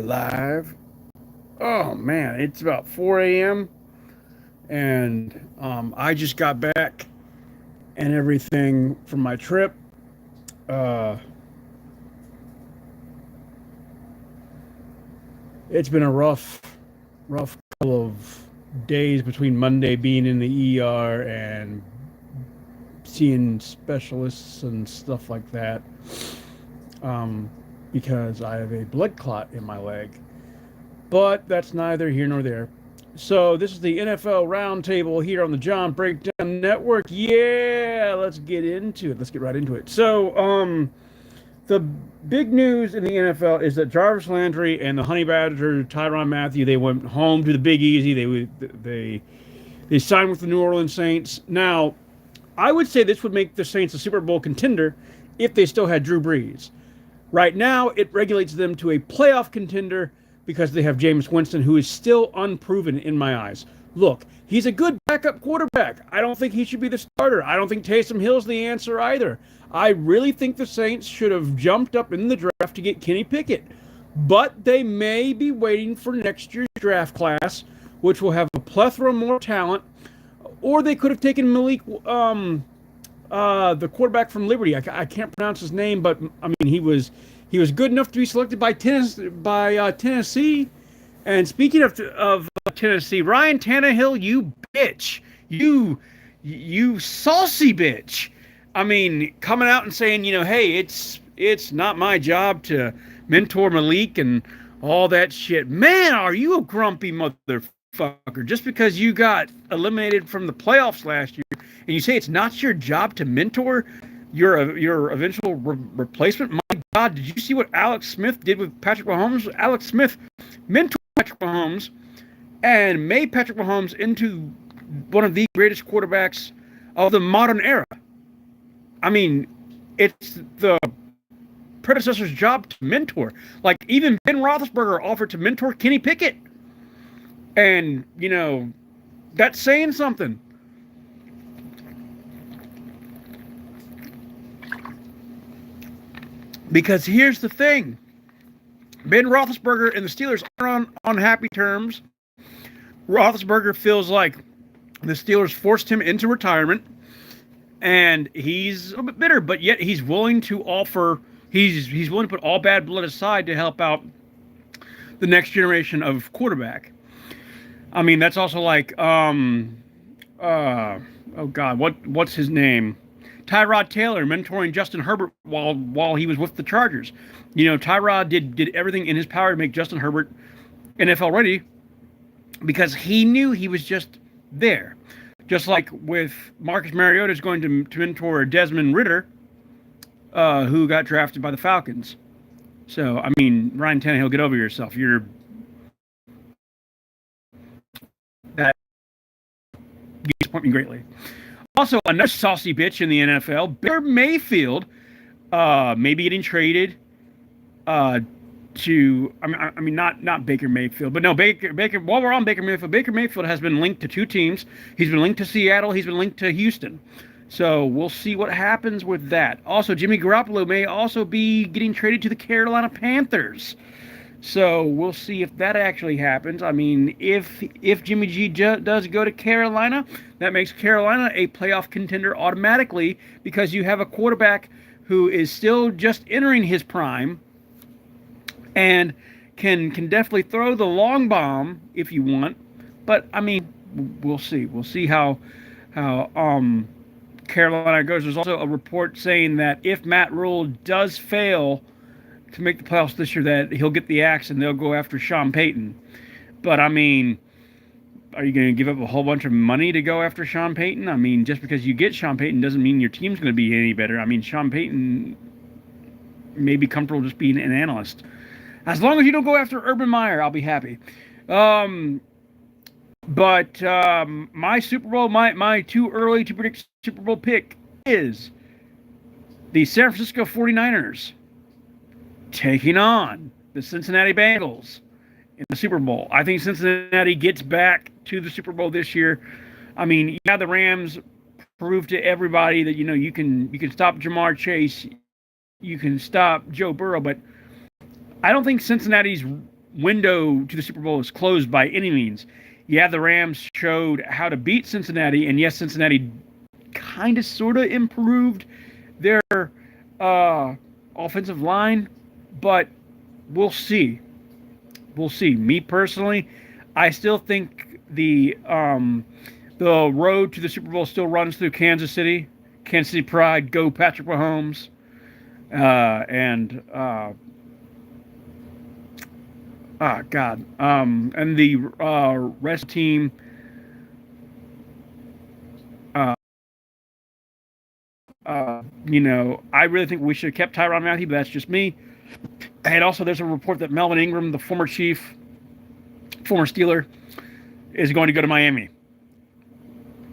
Live. Oh man, it's about 4 a.m. and I just got back and everything from my trip. Uh, it's been a rough couple of days between Monday being in the ER and seeing specialists and stuff like that. Um, because I have a blood clot in my leg. But that's neither here nor there. So this is the NFL Roundtable here on the John Breakdown Network. Yeah, let's get into it. Let's get right into it. The big news in the NFL is that Jarvis Landry and the Honey Badger Tyrann Mathieu, they went home to the Big Easy. They signed with the New Orleans Saints. Now, I would say this would make the Saints a Super Bowl contender if they still had Drew Brees. Right now, it regulates them to a playoff contender because they have Jameis Winston, who is still unproven in my eyes. Look, he's a good backup quarterback. I don't think he should be the starter. I don't think Taysom Hill's the answer either. I really think the Saints should have jumped up in the draft to get Kenny Pickett. But they may be waiting for next year's draft class, which will have a plethora more talent. Or they could have taken Malik, the quarterback from Liberty. I can't pronounce his name, but I mean he was good enough to be selected by Tennessee. And speaking of Tennessee, Ryan Tannehill, you bitch, you saucy bitch. I mean, coming out and saying, hey, it's not my job to mentor Malik and all that shit. Man, are you a grumpy motherfucker? Just because you got eliminated from the playoffs last year, and you say it's not your job to mentor your eventual replacement. My God, did you see what Alex Smith did with Patrick Mahomes? Alex Smith mentored Patrick Mahomes and made Patrick Mahomes into one of the greatest quarterbacks of the modern era. I mean, it's the predecessor's job to mentor. Like, even Ben Roethlisberger offered to mentor Kenny Pickett. And, that's saying something. Because here's the thing. Ben Roethlisberger and the Steelers are on happy terms. Roethlisberger feels like the Steelers forced him into retirement. And he's a little bit bitter, but yet he's willing to offer, he's willing to put all bad blood aside to help out the next generation of quarterback. I mean, that's also like, oh God, what's his name? Tyrod Taylor mentoring Justin Herbert while he was with the Chargers. Tyrod did everything in his power to make Justin Herbert NFL ready because he knew he was just there. Just like with Marcus Mariota is going to mentor Desmond Ridder, who got drafted by the Falcons. So, I mean, Ryan Tannehill, get over yourself. That disappoint me greatly. Also, another saucy bitch in the NFL, Baker Mayfield, maybe getting traded to. I mean, not Baker Mayfield, but no, Baker. While we're on Baker Mayfield has been linked to two teams. He's been linked to Seattle. He's been linked to Houston. So we'll see what happens with that. Also, Jimmy Garoppolo may also be getting traded to the Carolina Panthers. So we'll see if that actually happens. I mean, if Jimmy G does go to Carolina, that makes Carolina a playoff contender automatically because you have a quarterback who is still just entering his prime and can definitely throw the long bomb if you want. But I mean, we'll see. We'll see how Carolina goes. There's also a report saying that if Matt Rule does fail to make the playoffs this year, that he'll get the axe and they'll go after Sean Payton. But I mean, are you going to give up a whole bunch of money to go after Sean Payton? I mean, just because you get Sean Payton doesn't mean your team's going to be any better. I mean, Sean Payton may be comfortable just being an analyst. As long as you don't go after Urban Meyer, I'll be happy. But my Super Bowl, my too early to predict Super Bowl pick is the San Francisco 49ers taking on the Cincinnati Bengals in the Super Bowl. I think Cincinnati gets back to the Super Bowl this year. I mean, the Rams proved to everybody that you can stop Jamar Chase, you can stop Joe Burrow, but I don't think Cincinnati's window to the Super Bowl is closed by any means. Yeah, the Rams showed how to beat Cincinnati, and yes, Cincinnati kind of sort of improved their offensive line, but we'll see. We'll see. Me personally, I still think the road to the Super Bowl still runs through Kansas City. Kansas City pride, go Patrick Mahomes, and God, and the rest team. I really think we should have kept Tyrann Mathieu, but that's just me. And also, there's a report that Melvin Ingram, the former Steeler, is going to go to Miami.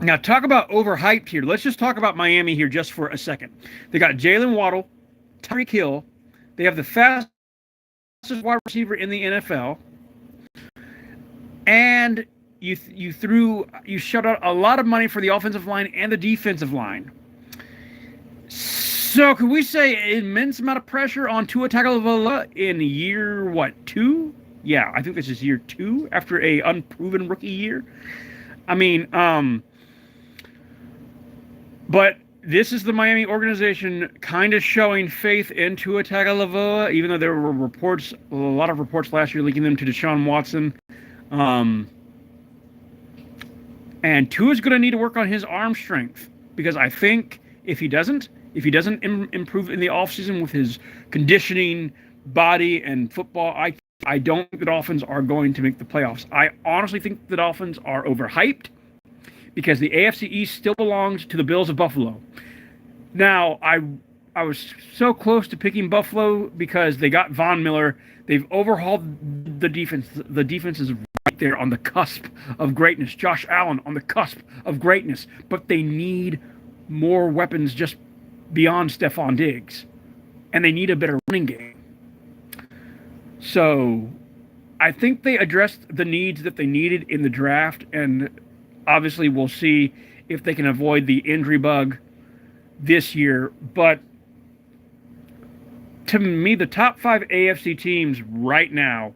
Now, talk about overhyped here. Let's just talk about Miami here just for a second. They got Jalen Waddle, Tyreek Hill. They have the fastest wide receiver in the NFL. And you shut out a lot of money for the offensive line and the defensive line. So could we say an immense amount of pressure on Tua Tagovailoa in year, 2? Yeah, I think this is year 2 after a unproven rookie year. I mean, but this is the Miami organization kind of showing faith in Tua Tagovailoa, even though there were a lot of reports last year linking them to Deshaun Watson. And Tua's going to need to work on his arm strength, because I think if he doesn't improve in the offseason with his conditioning, body, and football IQ, I don't think the Dolphins are going to make the playoffs. I honestly think the Dolphins are overhyped because the AFC East still belongs to the Bills of Buffalo. Now, I was so close to picking Buffalo because they got Von Miller. They've overhauled the defense. The defense is right there on the cusp of greatness. Josh Allen on the cusp of greatness. But they need more weapons just beyond Stephon Diggs. And they need a better running game. So I think they addressed the needs that they needed in the draft. And obviously we'll see if they can avoid the injury bug this year. But to me, the top 5 AFC teams right now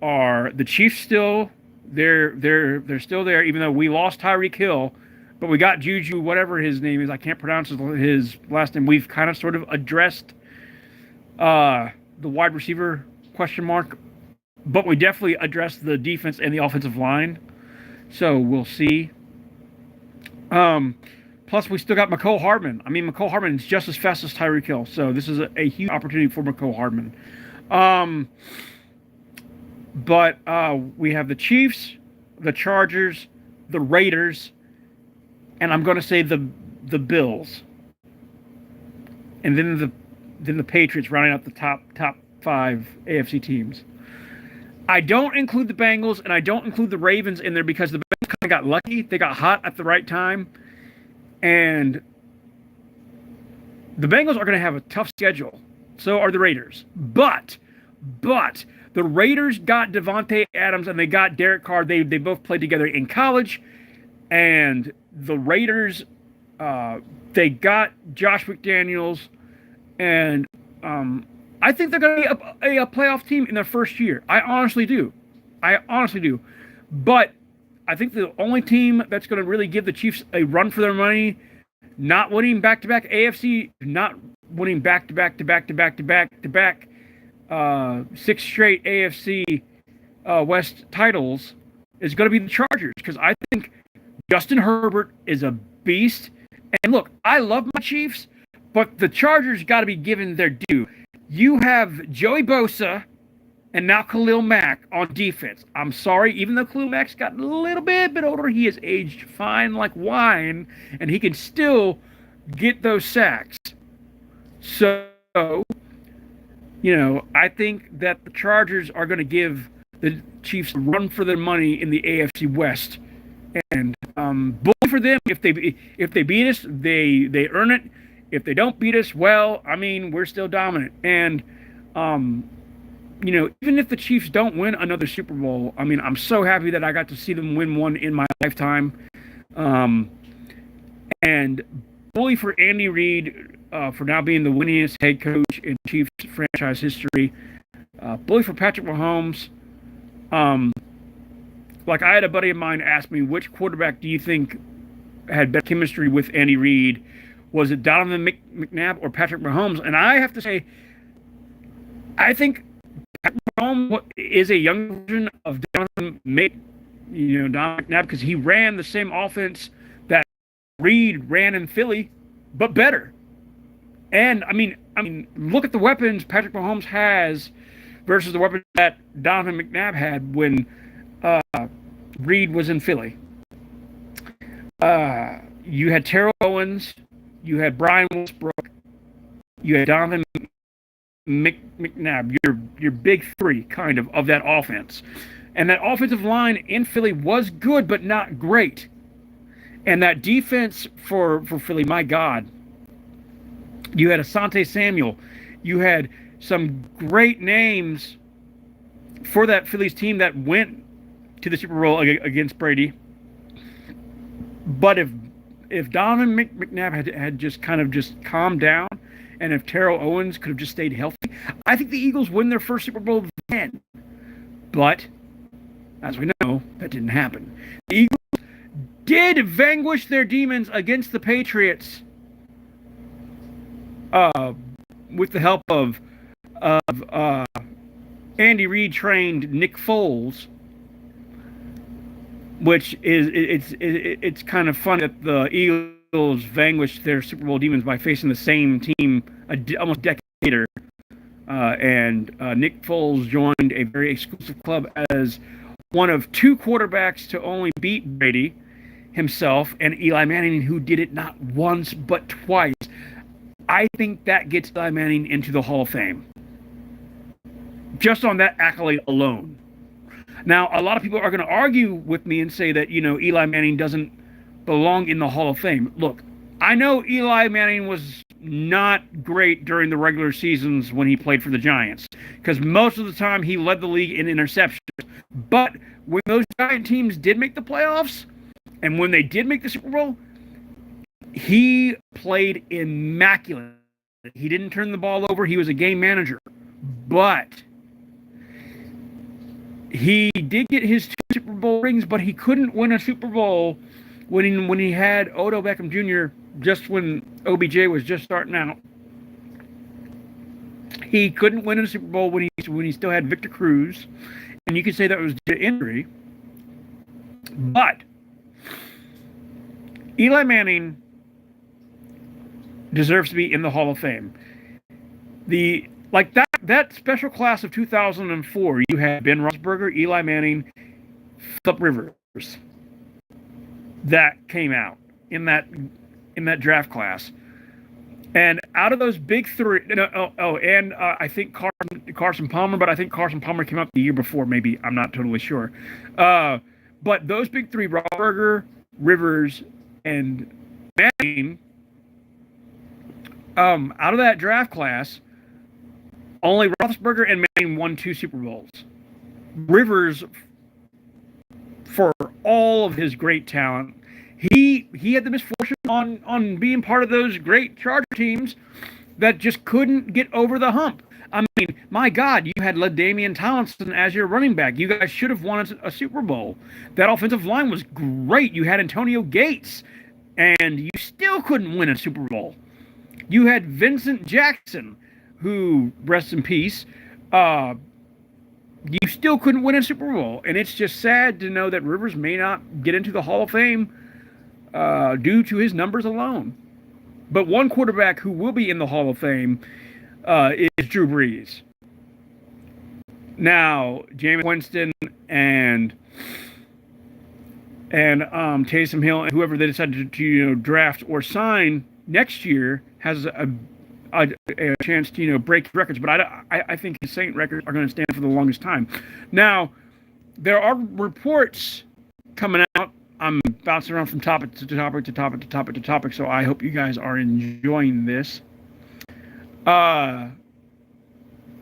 are the Chiefs still. They're still there, even though we lost Tyreek Hill, but we got Juju, whatever his name is. I can't pronounce his last name. We've kind of sort of addressed the wide receiver question mark, but we definitely addressed the defense and the offensive line. So we'll see. Plus, we still got McCole Hardman. I mean, McCole Hardman is just as fast as Tyreek Hill. So this is a huge opportunity for McCole Hardman. But we have the Chiefs, the Chargers, the Raiders, and I'm going to say the Bills. And then the Patriots rounding out the top 5 AFC teams. I don't include the Bengals and I don't include the Ravens in there because the Bengals kind of got lucky. They got hot at the right time. And the Bengals are going to have a tough schedule. So are the Raiders. But the Raiders got Devontae Adams and they got Derek Carr. They both played together in college. And the Raiders, they got Josh McDaniels. And I think they're going to be a playoff team in their first year. I honestly do. But I think the only team that's going to really give the Chiefs a run for their money, not winning back-to-back AFC, not winning back-to-back 6 straight AFC West titles, is going to be the Chargers. Because I think Justin Herbert is a beast. And look, I love my Chiefs, but the Chargers got to be given their due. You have Joey Bosa and now Khalil Mack on defense. I'm sorry, even though Khalil Mack's gotten a little bit older, he has aged fine like wine, and he can still get those sacks. So, I think that the Chargers are going to give the Chiefs a run for their money in the AFC West. And bully for them. If they beat us, they earn it. If they don't beat us, well, I mean, we're still dominant. And, even if the Chiefs don't win another Super Bowl, I mean, I'm so happy that I got to see them win one in my lifetime. And bully for Andy Reid for now being the winningest head coach in Chiefs franchise history. Bully for Patrick Mahomes Um, like I had a buddy of mine ask me, which quarterback do you think had better chemistry with Andy Reid? Was it Donovan McNabb or Patrick Mahomes? And I have to say, I think Mahomes is a young version of Donovan McNabb because he ran the same offense that Reid ran in Philly, but better. And I mean, look at the weapons Patrick Mahomes has versus the weapons that Donovan McNabb had when uh, Reid was in Philly. You had Terrell Owens, you had Brian Westbrook, you had Donovan McNabb. Your big three kind of that offense, and that offensive line in Philly was good but not great. And that defense for Philly, my God, you had Asante Samuel, you had some great names for that Phillies team that went to the Super Bowl against Brady. But if Donovan McNabb had just kind of just calmed down, and if Terrell Owens could have just stayed healthy, I think the Eagles win their first Super Bowl then. But as we know, that didn't happen. The Eagles did vanquish their demons against the Patriots with the help of Andy Reid trained Nick Foles, which is it's kind of fun that the Eagles vanquished their Super Bowl demons by facing the same team almost a decade later. And Nick Foles joined a very exclusive club as one of two quarterbacks to only beat Brady himself and Eli Manning, who did it not once but twice. I think that gets Eli Manning into the Hall of Fame, just on that accolade alone. Now, a lot of people are going to argue with me and say that, Eli Manning doesn't belong in the Hall of Fame. Look, I know Eli Manning was not great during the regular seasons when he played for the Giants, because most of the time he led the league in interceptions. But when those Giant teams did make the playoffs, and when they did make the Super Bowl, he played immaculate. He didn't turn the ball over. He was a game manager. But he did get his 2 Super Bowl rings, but he couldn't win a Super Bowl when he had Odell Beckham Jr. just when OBJ was just starting out. He couldn't win a Super Bowl when he still had Victor Cruz, and you could say that was due to injury. But Eli Manning deserves to be in the Hall of Fame. That special class of 2004, you had Ben Roethlisberger, Eli Manning, Philip Rivers, that came out in that draft class. And out of those big three, I think Carson Palmer, but I think Carson Palmer came out the year before, maybe. I'm not totally sure. But those big three, Roethlisberger, Rivers, and Manning, out of that draft class, only Roethlisberger and Manning won 2 Super Bowls. Rivers, for all of his great talent, he had the misfortune on being part of those great Charger teams that just couldn't get over the hump. I mean, my God, you had LaDainian Tomlinson as your running back. You guys should have won a Super Bowl. That offensive line was great. You had Antonio Gates, and you still couldn't win a Super Bowl. You had Vincent Jackson, who, rest in peace, you still couldn't win a Super Bowl. And it's just sad to know that Rivers may not get into the Hall of Fame due to his numbers alone. But one quarterback who will be in the Hall of Fame is Drew Brees. Now, Jameis Winston and Taysom Hill and whoever they decide to draft or sign next year has a chance to break records, but I think his Saint records are going to stand for the longest time. Now, there are reports coming out. I'm bouncing around from topic to topic to topic to topic to topic, so I hope you guys are enjoying this.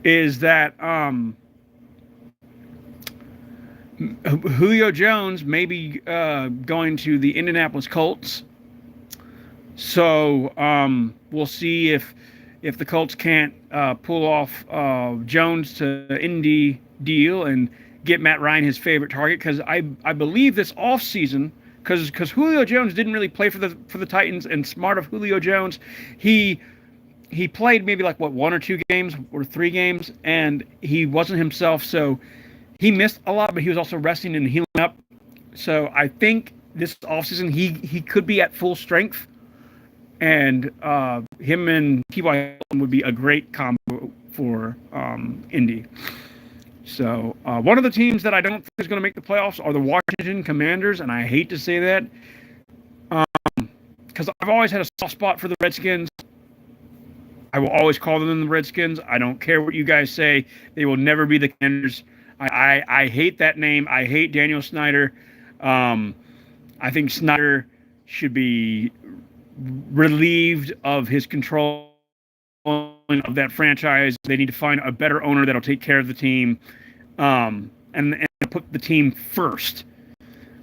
Is that Julio Jones may be going to the Indianapolis Colts. So we'll see if the Colts can't pull off Jones to Indy deal and get Matt Ryan his favorite target, because I believe this offseason, because Julio Jones didn't really play for the Titans, and smart of Julio Jones, he played maybe like what 1 or 2 games or 3 games, and he wasn't himself, so he missed a lot, but he was also resting and healing up. So I think this offseason he could be at full strength, and him and T.Y. would be a great combo for Indy. So one of the teams that I don't think is going to make the playoffs are the Washington Commanders, and I hate to say that, because I've always had a soft spot for the Redskins. I will always call them the Redskins. I don't care what you guys say. They will never be the Commanders. I hate that name. I hate Daniel Snyder. I think Snyder should be relieved of his control of that franchise. They need to find a better owner that'll take care of the team, and put the team first.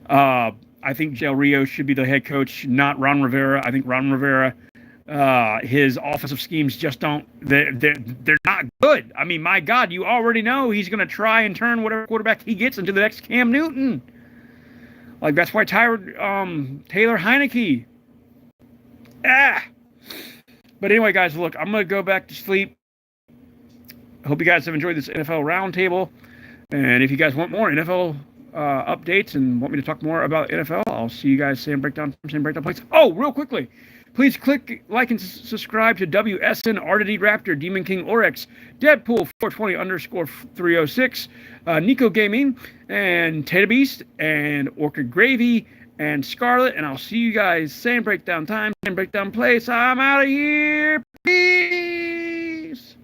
I think Del Rio should be the head coach, not Ron Rivera. I think Ron Rivera, his offensive schemes just don't. They're not good. I mean, my God, you already know he's going to try and turn whatever quarterback he gets into the next Cam Newton. Like, that's why Taylor Heineke. But anyway, guys, look, I'm going to go back to sleep. I hope you guys have enjoyed this NFL Roundtable. And if you guys want more NFL updates and want me to talk more about NFL, I'll see you guys same breakdown place. Oh, real quickly, please click like and subscribe to WSN, Ardity Raptor, Demon King Oryx, Deadpool 420_306, Nico Gaming, and Tata Beast, and Orchid Gravy, and Scarlet. And I'll see you guys same breakdown time, same breakdown place. I'm out of here. Peace.